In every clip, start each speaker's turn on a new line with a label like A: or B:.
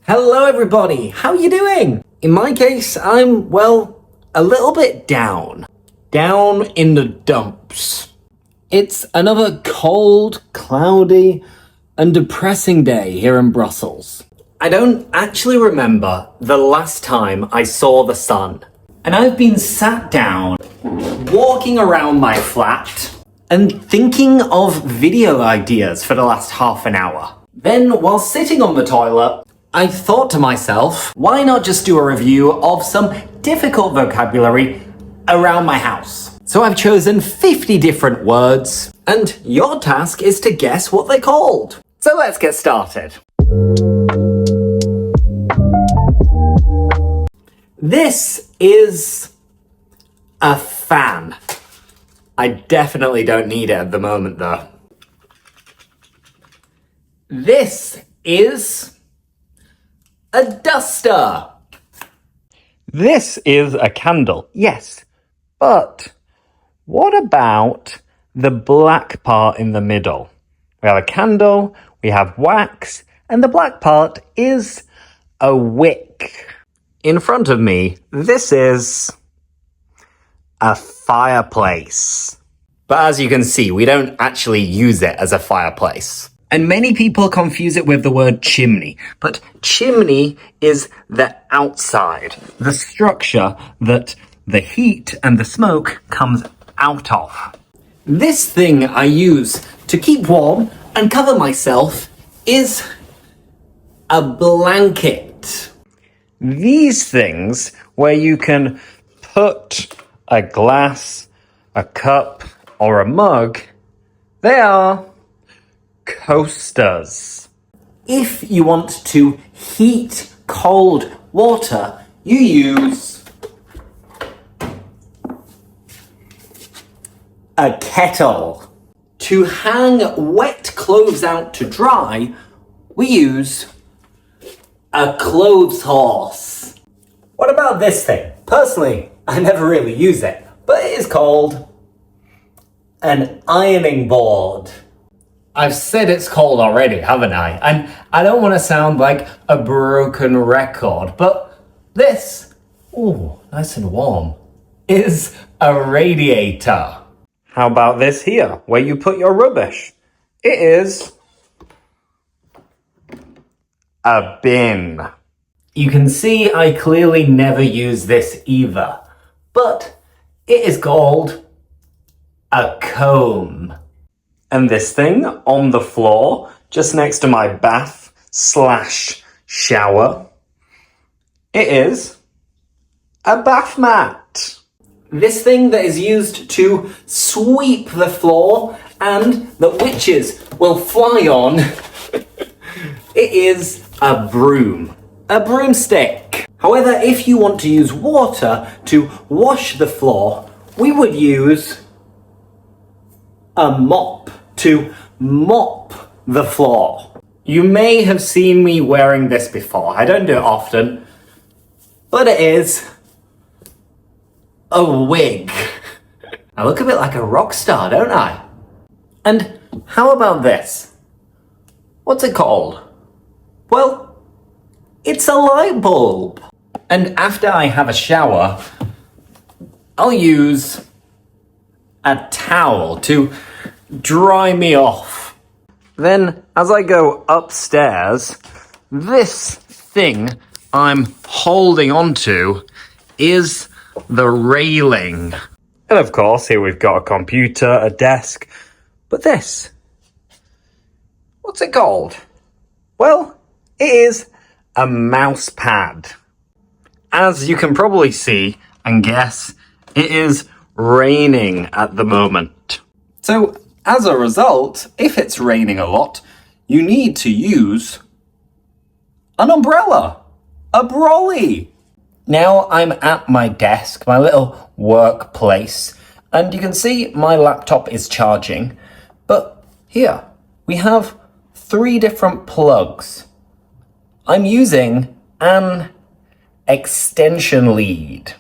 A: Hello everybody, how you doing? In my case, I'm, well, a little bit down. Down in the dumps. It's another cold, cloudy, and depressing day here in Brussels. I don't actually remember the last time I saw the sun. And I've been sat down, walking around my flat, and thinking of video ideas for the last half an hour. Then, while sitting on the toilet, I thought to myself, why not just do a review of some difficult vocabulary around my house? So I've chosen 50 different words, and your task is to guess what they're called. So let's get started. This is a fan. I definitely don't need it at the moment though. This is a duster.
B: This is a candle, yes. But what about the black part in the middle? We have a candle, we have wax, and the black part is a wick. In front of me, this is a fireplace. But as you can see, we don't actually use it as a fireplace. And many people confuse it with the word chimney. But chimney is the outside, the structure that the heat and the smoke comes out of. This thing I use to keep warm and cover myself is a blanket. These things where you can put a glass, a cup, or a mug, they are coasters. If you want to heat cold water, you use a kettle. To hang wet clothes out to dry, we use a clothes horse. What about this thing? Personally, I never really use it, but it is called an ironing board. I've said it's cold already, haven't I? And I don't want to sound like a broken record, but this, ooh, nice and warm, is a radiator. How about this here, where you put your rubbish? It is a bin. You can see I clearly never use this either, but it is called a comb. And this thing on the floor, just next to my bath/shower, it is a bath mat. This thing that is used to sweep the floor and that witches will fly on, it is a broom. A broomstick. However, if you want to use water to wash the floor, we would use a mop to mop the floor. You may have seen me wearing this before. I don't do it often, but it is a wig. I look a bit like a rock star, don't I? And how about this? What's it called? Well, it's a light bulb. And after I have a shower, I'll use a towel to dry me off. Then, as I go upstairs, this thing I'm holding onto is the railing. And of course, here we've got a computer, a desk. But this, what's it called? Well, it is a mouse pad. As you can probably see and guess, it is raining at the moment. So, as a result, if it's raining a lot, you need to use an umbrella, a brolly. Now I'm at my desk, my little workplace, and you can see my laptop is charging. But here, we have 3 different plugs. I'm using an extension lead.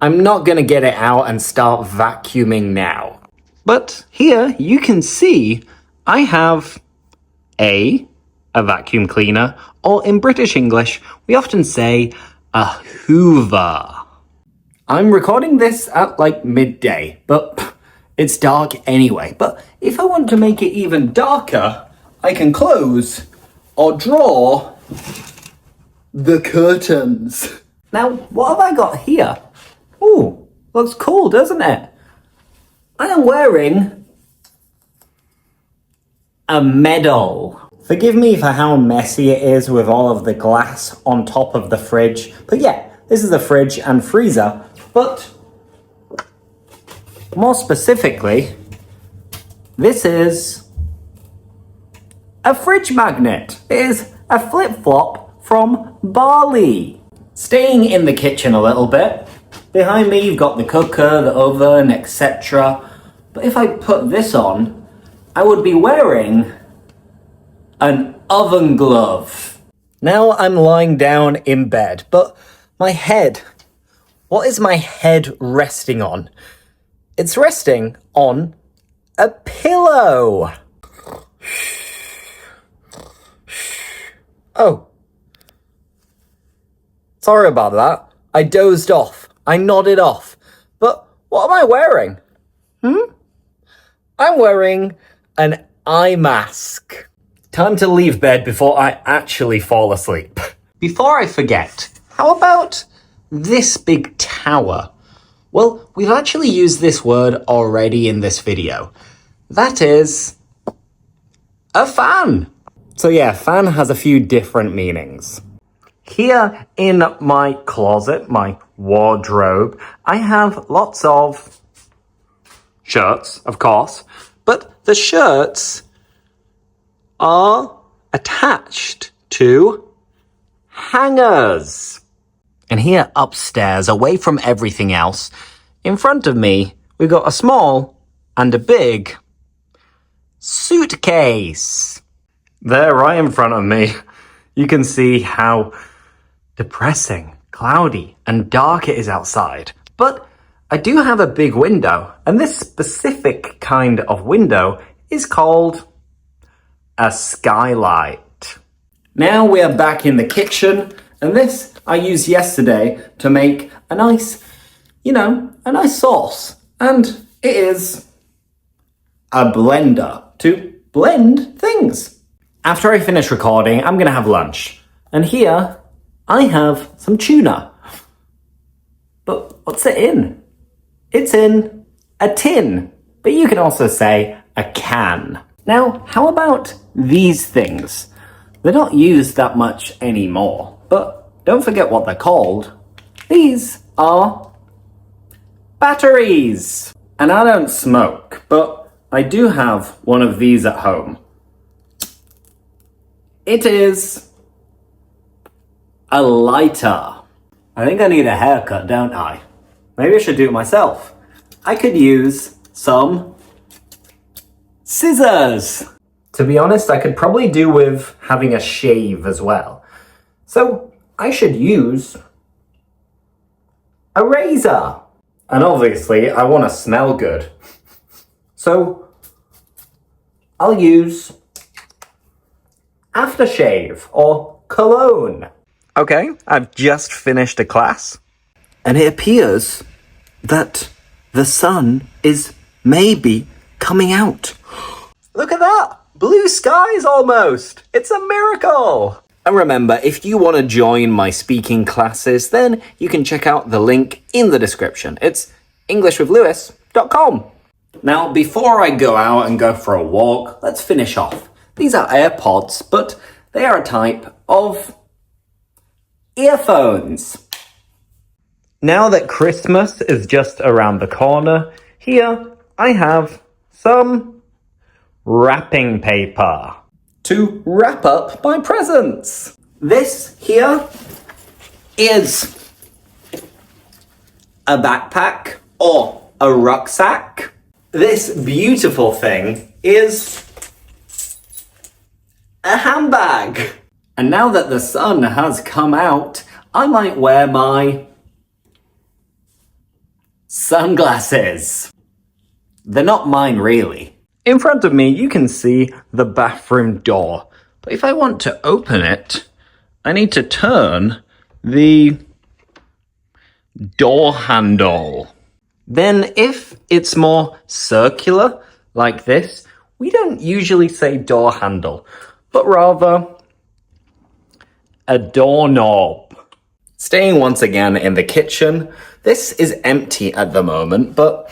B: I'm not going to get it out and start vacuuming now. But here you can see I have a a vacuum cleaner, or in British English, we often say a hoover.
A: I'm recording this at like midday, but it's dark anyway. But if I want to make it even darker, I can close or draw the curtains. Now, what have I got here? Ooh, looks cool, doesn't it? I am wearing a medal. Forgive me for how messy it is with all of the glass on top of the fridge. But yeah, this is the fridge and freezer. But more specifically, this is a fridge magnet. It is a flip-flop from Bali. Staying in the kitchen a little bit, behind me you've got the cooker, the oven, etc. But if I put this on, I would be wearing an oven glove. Now I'm lying down in bed, but my head, what is my head resting on? It's resting on a pillow. Oh. Sorry about that. I dozed off. I nodded off. But what am I wearing? I'm wearing an eye mask. Time to leave bed before I actually fall asleep.
B: Before I forget, how about this big tower? Well, we've actually used this word already in this video. That is a fan.
A: So yeah, fan has a few different meanings.
B: Here in my closet, my wardrobe, I have lots of shirts, of course, but the shirts are attached to hangers. And here upstairs, away from everything else, in front of me, we've got a small and a big suitcase. There, right in front of me, you can see how depressing, cloudy, and dark it is outside. But I do have a big window, and this specific kind of window is called a skylight.
A: Now we are back in the kitchen, and this I used yesterday to make a nice, a nice sauce. And it is a blender to blend things. After I finish recording, I'm gonna have lunch. And here, I have some tuna. But what's it in? It's in a tin. But you can also say a can. Now, how about these things? They're not used that much anymore, but don't forget what they're called. These are batteries. And I don't smoke, but I do have one of these at home. It is a lighter. I think I need a haircut, don't I? Maybe I should do it myself. I could use some scissors. To be honest, I could probably do with having a shave as well. So I should use a razor. And obviously, I want to smell good. So I'll use aftershave or cologne.
B: Okay, I've just finished a class.
A: And it appears that the sun is maybe coming out.
B: Look at that! Blue skies almost! It's a miracle!
A: And remember, if you want to join my speaking classes, then you can check out the link in the description. It's englishwithlewis.com. Now, before I go out and go for a walk, let's finish off. These are AirPods, but they are a type of earphones.
B: Now that Christmas is just around the corner, here I have some wrapping paper
A: to wrap up my presents. This here is a backpack or a rucksack. This beautiful thing is a handbag. And now that the sun has come out, I might wear my sunglasses. They're not mine really.
B: In front of me, you can see the bathroom door. But if I want to open it, I need to turn the door handle. Then if it's more circular, like this, we don't usually say door handle, but rather a doorknob. Staying once again in the kitchen, this is empty at the moment, but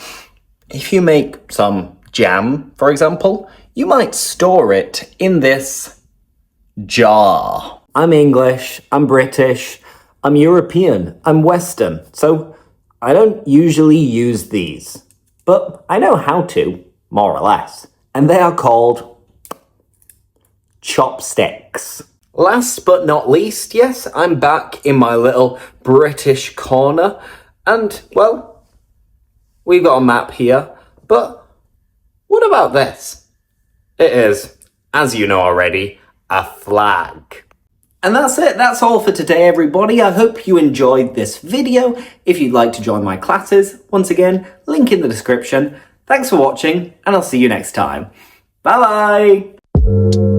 B: if you make some jam, for example, you might store it in this jar. I'm English, I'm British, I'm European, I'm Western, so I don't usually use these, but I know how to, more or less, and they are called chopsticks. Last but not least, yes, I'm back in my little British corner, and, well, we've got a map here, but what about this? It is, as you know already, a flag. And that's it, that's all for today, everybody. I hope you enjoyed this video. If you'd like to join my classes, once again, link in the description. Thanks for watching, and I'll see you next time. Bye-bye!